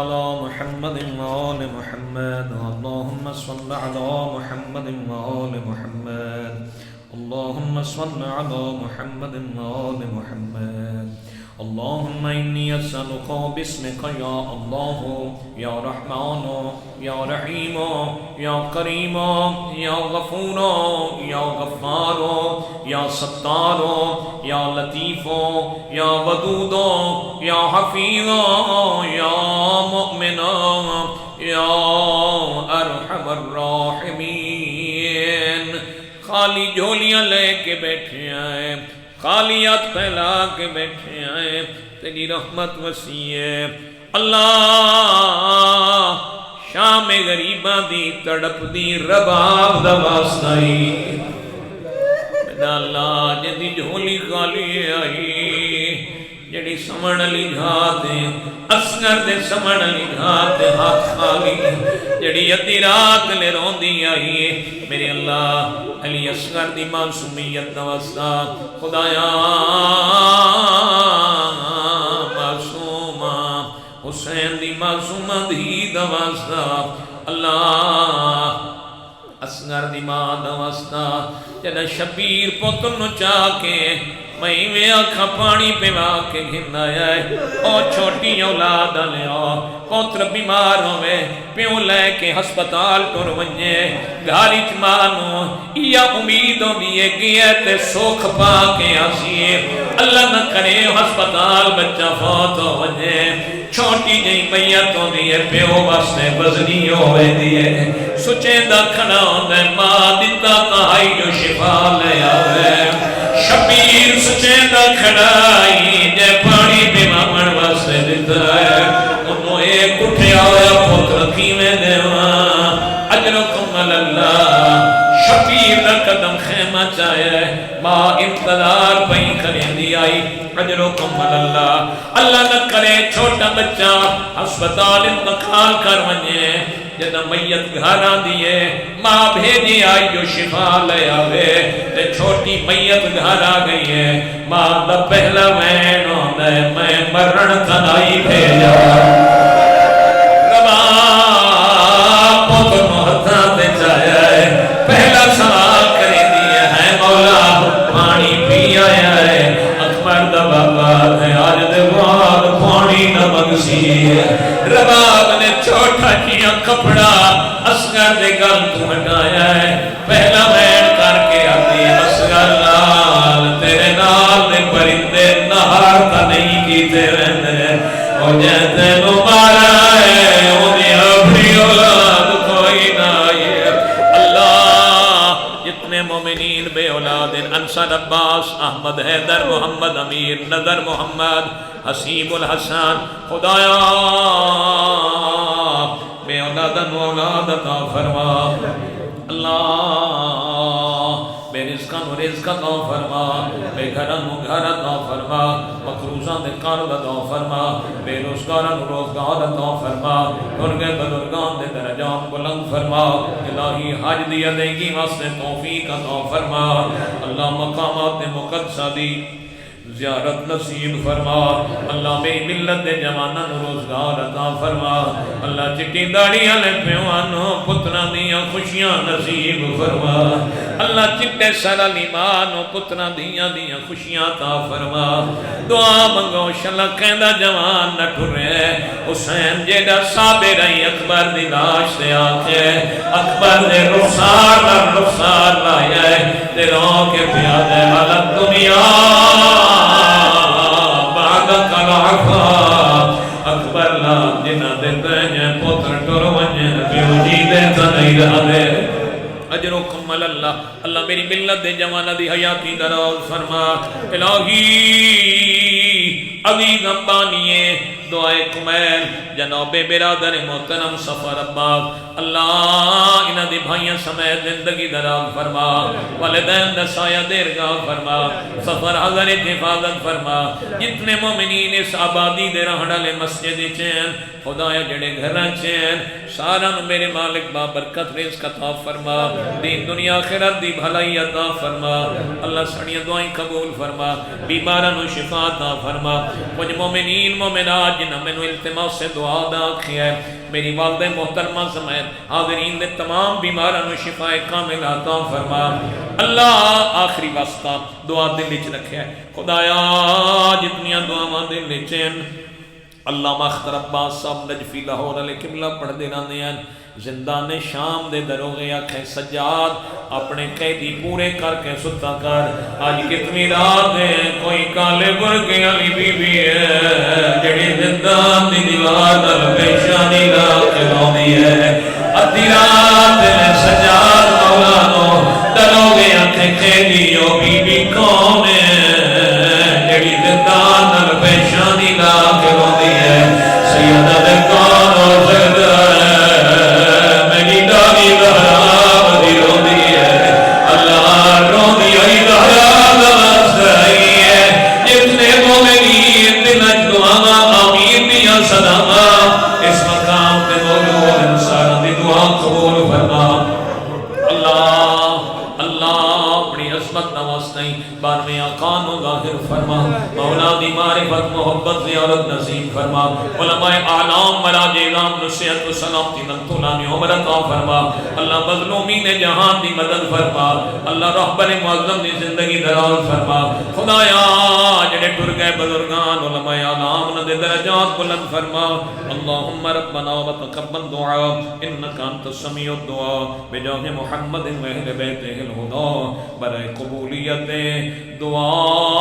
على محمد وآل محمد اللهم صل على محمد وآل محمد اللهم صل على محمد وآل محمد اللهم إني أسألك باسمك يا الله يا رحمن يا رحيم يا كريم يا غفور يا غفار يا ستار يا لطيف يا ودود يا حفيظ يا مؤمن يا أرحم الراحمين خالی جھولیاں لے کے بیٹھے آئے خالیات پھیلا کے بیٹھے آئے تیری رحمت وسیع ہے اللہ شام غریبہ دی تڑپ دی رباب دا واسطائی اللہ جدی جھولی خالی آئی جڑی سمن علی گھاتے اسگر دے سمن علی گھاتے ہاتھ خالی جڑی ادھی رات لے روندی آئی میرے اللہ علی اسگر دی معصومیت نواستا خدایا معصومہ حسین دی معصومہ دی نواستا اللہ اسگر دی ماں نواستا جنہ شبیر پتر نو چاکے میں آنکھا پانی پہ واقع گھننا ہے اور چھوٹی اولاد لے پوتر بیمار ہوئے پیوں لے کے ہسپتال ٹور ونجے گھاری چمانو یا امیدوں دیئے گئے تے سوکھ پا کے آسیے اللہ نہ کرے ہسپتال بچہ فوت ہو ونجے چھوٹی جئی میتوں دیئے پیوں واسطے بزنی ہوئے دیئے سچے دا کھڑا ہوندے ماں دیتا کہائی جو شفا لے آوے شبیر سچے دا کھڑائی جے پانی پہ مامن واسے دیتا ہے انہوں ایک اٹھیا ہویا پتر کیویں دیوان اجرکم اللہ شبیر دا قدم خیمہ چاہے ماں انتظار پہی کریں دی آئی اجرکم اللہ اللہ نہ کرے چھوٹا بچہ ہسپتال انتقال کر ونجے جنہ میت گھارا دیئے ماں بھیجی آئی جو شفا لے آوے تے چھوٹی میت گھارا گئی ہے ماں دا پہلا وینوں دے میں مرن تنائی بھیجا ربا پوتر محتاں دے جائے پہلا سوال کریں دیئے ہے مولا پانی پی آیا ہے اکبر دا بابا ہے آج دے وار پانی نہ مگسی رباب نے چھوٹا کیا کپڑا اسگر دے گل تو ہٹایا ہے پہلا وین کر کے آتی اسگر لال تیرے نال دے پرندے نہار تا نہیں کی تیرے نے اور جہتے مبارا ہے انہیں اپنی اولاد کوئی نہ آئے اللہ جتنے مومنین بے اولاد انصر عباس احمد حیدر محمد امیر نظر محمد حسیب الحسن خدایا بے اولادن اولاد عطا فرما اللہ بے رزقن و رزق عطا فرما بے گھرن و گھر عطا فرما مقروضان دے قرض عطا فرما بے روزگارن و روزگار عطا فرما درگے بزرگان دے درجات بلند فرما الہی حج دی ادائیگی واسطے توفیق عطا فرما اللہ مقامات مقدسہ دی زیارت نصیب فرما اللہ میری ملت دے جوانان روزگار عطا فرما اللہ چٹی داڑیاں لے پیوانوں پتران دیاں خوشیاں نصیب فرما اللہ چٹے سارا لیمانوں پتران دیاں خوشیاں عطا فرما دعا منگو شلہ قیدہ جوان نہ ٹھرے حسین جیدہ صابر رہی اکبر دی لاش سے آتے اکبر دے رخسار لائے دے رو کے پیادے حالت دنیا اکبر لا جنہ دیتے ہیں پتر ٹر ونجن پیو جی دیتا نہیں رہا دے اجرکم اللہ اللہ میری ملت دے جوانہ دی حیاتی دراز فرما الہی عزیز امبانیے دعائے کمیل جناب برادر محترم سفر عباس اللہ انہ دی بھائیاں سمیت زندگی دراز فرما والدین دسایہ دیرگاہ فرما سفر حضرت حفاظت فرما جتنے مومنین اس آبادی دے رہنڈا لے مسجد چین خدایا جڑے گھراں چین سارا میرے مالک بابرکت رزق عطا فرما، دین دنیا آخرت دی بھلائی عطا فرما، اللہ سڑیاں دعائیں قبول فرما، بیماراں نو شفا عطا فرما۔ کچھ مومنین مومنات جنہاں میں نو التماس سے دعا دا کیا ہے، میری والدہ محترمہ سمیت حاضرین دے تمام بیماراں نو شفا کامل عطا فرما۔ اللہ آخری واسطہ دعا دل وچ رکھیا ہے، خدایا جتنیاں دعاواں دل وچ ہیں علامہ اختر عباس صاحب نجفی لاہور علیہ قبلہ پڑھ دے رہنے ہیں، زندان شام دے دروغے آکھیں سجاد اپنے قیدی پورے کر کے ستا کر، آج کتنی رات ہے کوئی کالے برگے علی بی بی ہے جڑی زندان دی دیوار نال پیشانی رات روندی ہے، ادھی رات میں سجاد مولانو دروغے آکھیں قیدیو بی بی کون ہے جڑی زندان نال پیشانی رات روندی ہے، سیدہ دے کون ہو سکتا ہے میری داری دہراب دی روندی ہے، اللہ روندی آئی دہراب واسطائی ہے، جتنے مومنین دلچ دعاواں آمین دیا صداواں اس مقام پہ موجود انسان دی دعا قبول فرما۔ اللہ اپنی عظمت نوازتیں بارمی آقان و ظاہر فرما، مولا دی معرفت محبت زیارت نصیب فرما، علماء اعلام مراج اعلام نصیحت و سلامتی نمتولانی عمر عطا فرما، اللہ مظلومین جہان دی مدد فرما، اللہ رہبر معظم دی زندگی دراز فرما، خدایا جڑے ٹر گئے بزرگان علماء اعلام ندے درجات بلند فرما، اللہم ربنا و تقبل دعا انکا انت السمیع الدعا بجاہ محمد و اہل بیتہ الہدا برائے قبولیت دعا